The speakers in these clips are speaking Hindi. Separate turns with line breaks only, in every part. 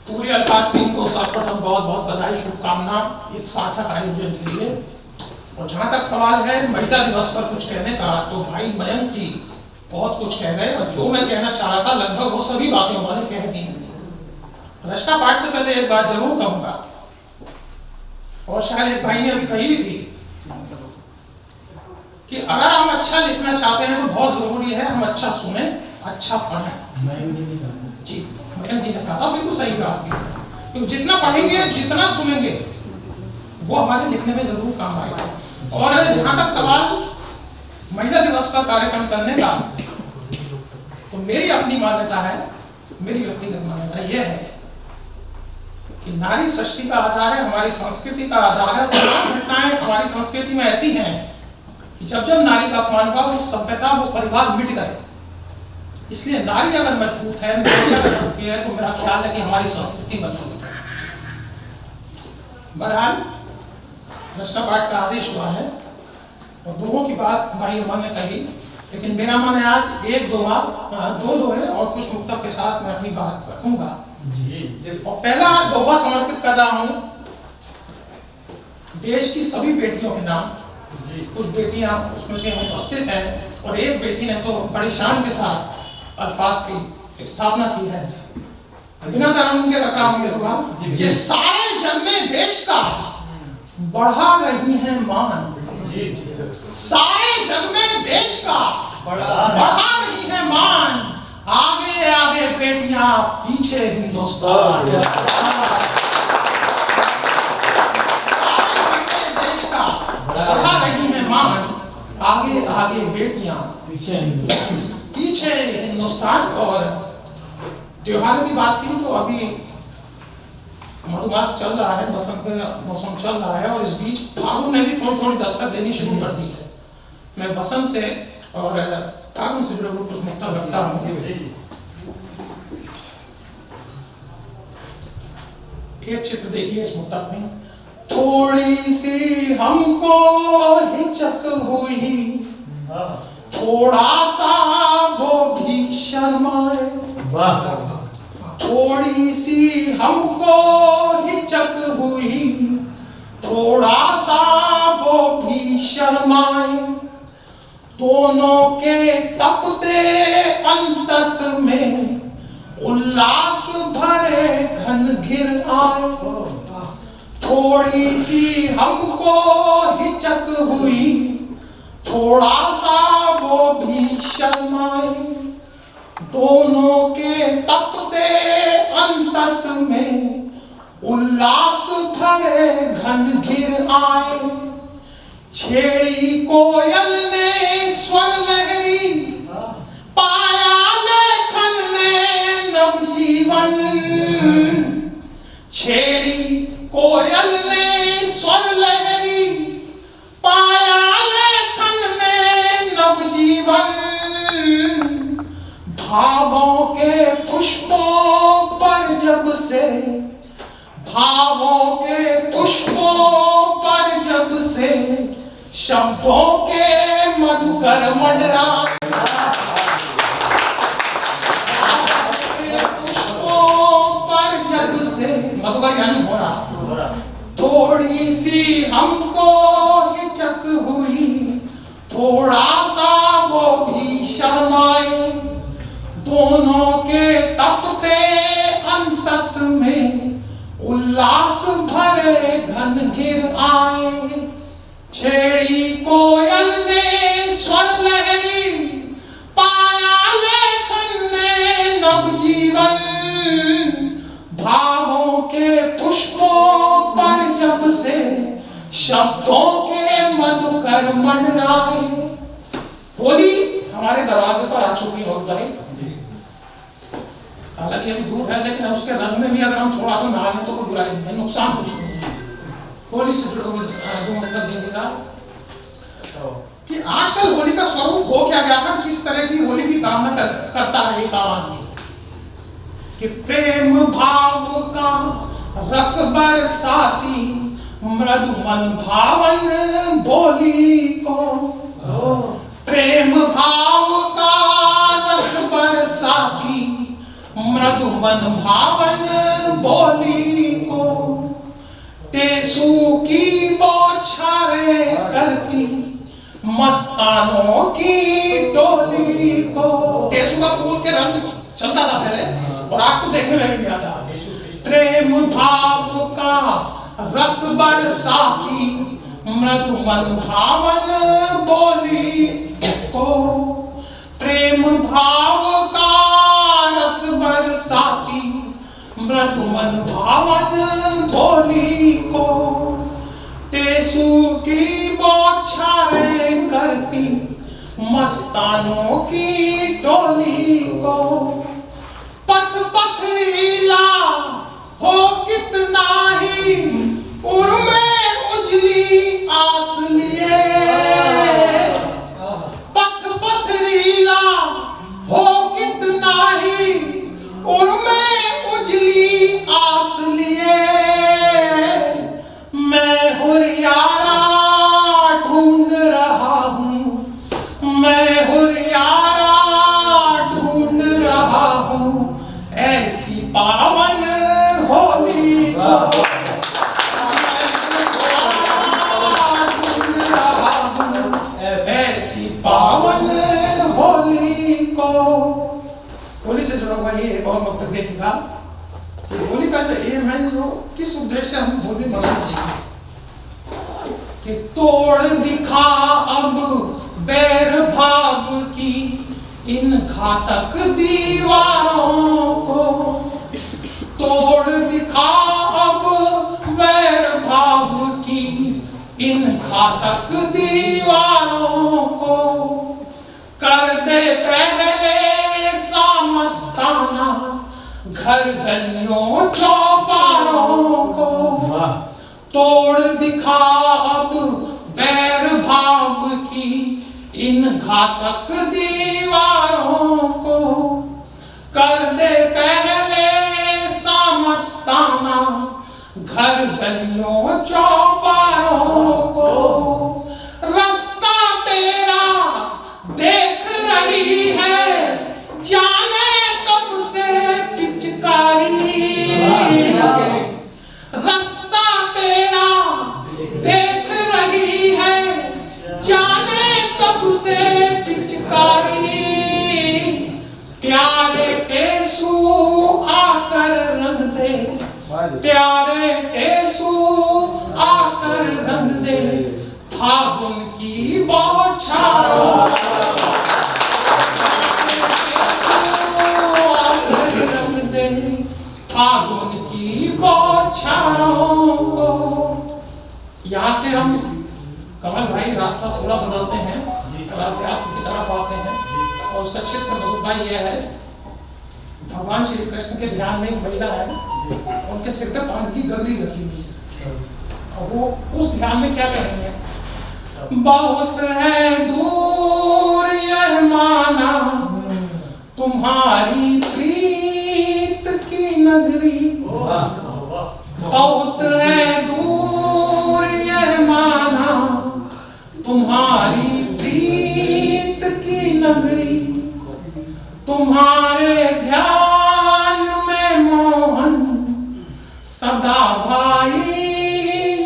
पूरे अल्पाश टीम को सर्वप्रथम बहुत बहुत बधाई, शुभकामना एक सार्थक आयोजन के लिए। और जहाँ तक सवाल है महिला दिवस पर कुछ कहने का, तो भाई मयंक जी बहुत कुछ कह रहे, और जो मैं कहना चाह रहा था लगभग वो सभी बातें उन्होंने कह दी। रचना पाठ से पहले एक बात जरूर कहूंगा, और शायद एक भाई ने अभी कही भी थी कि अगर हम अच्छा लिखना चाहते हैं तो बहुत जरूरी है हम अच्छा सुने, अच्छा पढ़ें। जी मयंक जी ने कहा था, बिल्कुल सही बात भी है, क्योंकि जितना पढ़ेंगे जितना सुनेंगे वो हमारे लिखने में जरूर काम आएगा। और जहां तक सवाल महिला दिवस पर कार्यक्रम करने का, तो मेरी अपनी मान्यता है, मेरी व्यक्तिगत मान्यता यह है कि नारी सृष्टि का आधार है, हमारी संस्कृति का आधार है। और घटनाएं हमारी संस्कृति में ऐसी हैं कि जब जब नारी का अपमान हुआ, वो सभ्यता, वो परिवार मिट गए। इसलिए नारी अगर मजबूत है, नारी अगर हस्ती है, तो मेरा ख्याल है कि हमारी संस्कृति मजबूत है। बहरहाल रचना पाठ का आदेश हुआ है, और दोहों की बात भाई अमन ने कही, लेकिन मेरा मन है आज एक दोहा, दो दोहे और कुछ मुक्तक के साथ मैं अपनी बात रखूंगा। और पहला दोहा समर्पित कर रहा हूं देश की सभी बेटियों के नाम। कुछ बेटियां उसमें से उपस्थित हैं, और एक बेटी ने तो बड़ी शान के साथ अल्फाज की स्थापना की है। बिना तरंग के रख रहा हूं ये दोहा। ये सारे जग में देश का बढ़ा रही है मान, सारे जग में देश का बढ़ा रही है मान, आगे आगे बेटियां पीछे हिंदुस्तान। सारे जग में देश का बढ़ा रही है मान, आगे आगे बेटियां पीछे हिंदुस्तान। और त्योहारों की बात की तो अभी मधुमास चल रहा है, बसंत का मौसम चल रहा है, और इस बीच फागुन ने भी थोड़ी थोड़ी दस्तक देनी शुरू कर दी है। मैं बसंत से और फागुन से जुड़े हुए कुछ मुक्तक रखता हूँ। एक चित्र देखिए इस मुक्तक में। थोड़ी सी हमको हिचक हुई, थोड़ा सा वो भी शर्माए। थोड़ी सी हमको हिचक हुई, थोड़ा सा वो भी शर्माए। दोनों के तपते अंतस में उल्लास भरे घन घिर आए। थोड़ी सी हमको हिचक हुई, थोड़ा सा वो भी शर्माए। दोनों के तपते अंतस में उल्लास भरे घन घिर आए। छेड़ी कोयल ने स्वर लहरी, पाया लेखन ने नवजीवन। छेड़ी कोयल ने स्वर लहरी, पाया लेखन ने नवजीवन। भावों के पुष्पों पर जब से, भावों के पुष्पों पर जब से शब्दों के मधुकर मंडराए। पुष्पों पर जब से, मधुकर यानी हो रहा। थोड़ी सी हमको हिचक हुई, थोड़ा सा वो भी शर्माए। दोनों के तपते अंतस में उल्लास भरे घन घिर आए। छेड़ी कोयल ने स्वर लहरी, पाया लेखन ने नवजीवन। भावों के पुष्पों पर जब से शब्दों के मधुकर मंडराए। होली हमारे दरवाजे पर आ चुकी हो गई, हालांकि अभी दूर है, लेकिन उसके रंग में भी अगर हम थोड़ा सा नहा लें तो कोई बुराई नहीं है, नुकसान कुछ नहीं है। होली से जुड़े हुए दो मुक्तक देखेगा कि आजकल होली का स्वरूप हो क्या गया है, किस तरह की होली की कामना करता है एक आदमी कि प्रेम भाव का रस बरसाती, मृदु मन भावन बोली को। प्रेम भाव का रस बरसाती, मृदु मन भावन बोली को, टेसू की बौछारें करती मस्तानों की टोली को। टेसू का फूल के रंग चलता था पहले, और आज तो देखने में भी आता। प्रेम भाव का रस बरसाती मृदु मन भावन बोली को, प्रेम भाव का रस बरसाती मृदु मन भावन बोली को, टेसू की बौछारें करती मस्तानों की टोली को। पथ पथरीला हो कितना ही उर्मे उजली आस लिए, पथ पथरीला हो कितना ही उर्मे उजली आस लिए, मैं हुरियारा ढूंढ रहा हूँ, मैं हुरियारा ढूंढ रहा हूँ, ऐसी पावन होली को। ऐसी पावन होली को। होली से जुड़ा हुआ ये एक और वक्तव्य देखिएगा। होली का जो एम है, जो किस उद्देश्य हम होली मनाना चाहिए कि तोड़ दिखा अब बैर भाव की इन घातक दीवारों को, तोड़ दिखा अब बैर भाव की इन घातक दीवारों को, कर दे पहले सामस्ताना घर गलियों चौपारों को, तोड़ दिखा अब बैर भाव की इन घातक दीवारों को, कर दे पहले सामस्ताना घर गलियों चौपारों को, रास्ता तेरा देख रही है जाने कब से पिचकारी, रास्ता तेरा देख रही है जाने कब से पिचकारी, प्यारे टेसू आकर रंग दे, प्यारे टेसू आकर रंग दे फागुन की बौछारों, आकर रंग दे फागुन की बौछारों को। यहाँ से हम कमल भाई रास्ता थोड़ा बदलते हैं और अध्यात्म की तरफ आते हैं, और उसका क्षेत्र मधुर भाई यह है, भगवान श्री कृष्ण के ध्यान में एक महिला है, उनके सिर पे पानी की गगरी रखी हुई है, और वो उस ध्यान में क्या कह रही है, बहुत है दूर यह माना तुम्हारी प्रीत की नगरी, बहुत है दूर यह माना तुम्हारी प्रीत की नगरी, तुम्हारे ध्यान में मोहन सदा भाई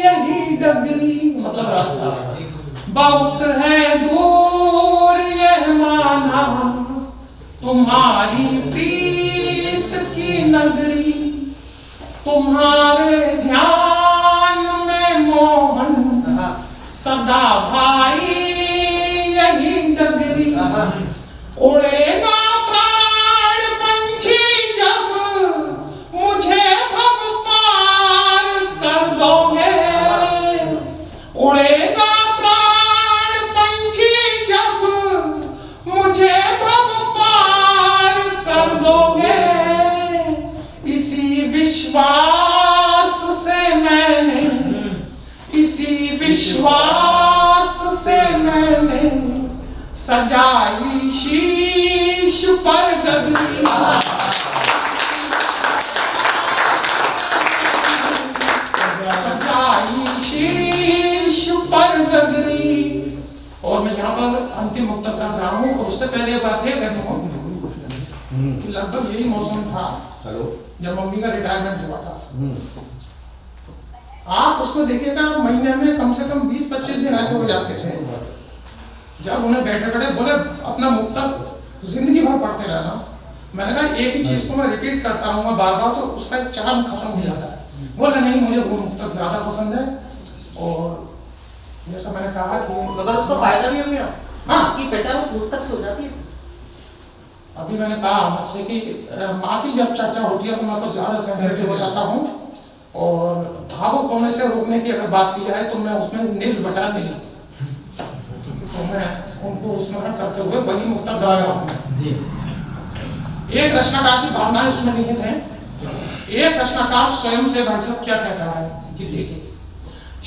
यही डगरी, मतलब रास्ता। बहुत है दूर यह माना तुम्हारी प्रीत की नगरी, तुम्हारे ध्यान में मोहन सदा भाई यही डगरी, उड़ेगा प्राण पंछी जब मुझे भव पार कर दोगे, उड़ेगा प्राण पंछी जब मुझे भव पार कर दोगे, इसी विश्वास से मैंने, इसी विश्वास से मैंने सजाई शीश पर गगरी, सजाई शीश पर गगरी। और मैं यहाँ पर अंतिम मुक्तक रख रहा हूँ, और उससे पहले बात है कहता हूँ कि लगभग यही मौसम था जब मम्मी का रिटायरमेंट हुआ था। आप उसमें देखिएगा महीने में कम से कम 20-25 दिन ऐसे हो जाते थे जब उन्हें बैठे बैठे बोले अपना मुक्तक जिंदगी भर पढ़ते रहना। मैंने कहा एक ही चीज को मैं रिपीट करता रहूंगा बार बार तो उसका एक चार्म खत्म हो जाता है। बोले नहीं, मुझे वो मुक्तक ज्यादा पसंद है। और जैसा मैंने कहा कि
मगर उसका फायदा भी है,
हाँ,
की पहचान उस मुक्तक से हो जाती है।
अभी मैंने कहा मुझसे कि माँ की जब चर्चा होती है तो मैं कुछ ज्यादा सेंसिटिव हो जाता हूँ, और भावुक होने से रोकने की अगर बात की जाए तो मैं उसमें नील बटा नहीं, तो मैं उनको स्मरण करते हुए वही मुक्तक गा रहा हूँ। एक रचनाकार की भावनाएं उसमें निहित हैं। एक रचनाकार स्वयं से भाई साहब क्या कहता है कि देखिए,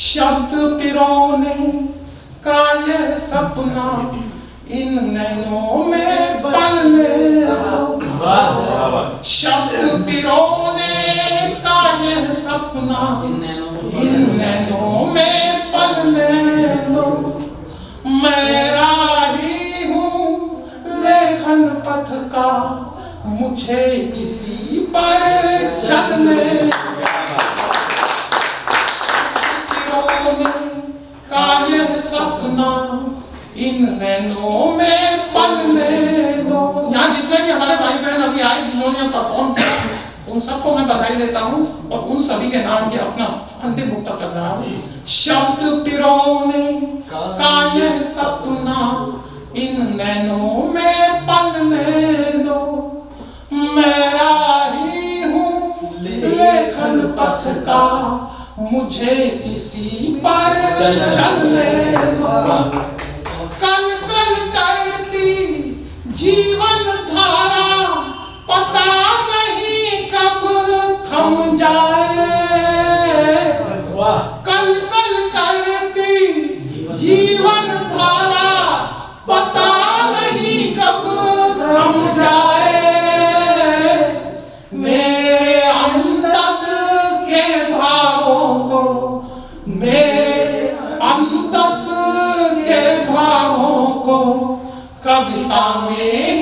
शब्द पिरोने का ये सपना इन नैनों में पलने दो, शब्द पिरोने का ये सपना इन नैनों में पलने दो, मेरा ही हूँ लेखन पथ का, मुझे इसी पर चलने का यह सपना इन नैनों में पलने दो। यहाँ जितने भी हमारे भाई बहन अभी आए जिन्होंने परफॉर्म किया उन सबको मैं बधाई देता हूँ, और उन सभी के नाम के अपना अंतिम मुक्तक लग रहा हूँ। शब्द पिरोने का यह सपना इन नैनों में पलने दो, मेरा ही हूँ लेखन पथ का, मुझे इसी पर चलने दो। कल कल करती जीवन धारा पता नहीं कब थम जाए, कल कल करती जीवन धारा पता नहीं कब थम जाए, मेरे अंतस के भावों को, मेरे अंतस के भावों को कविता में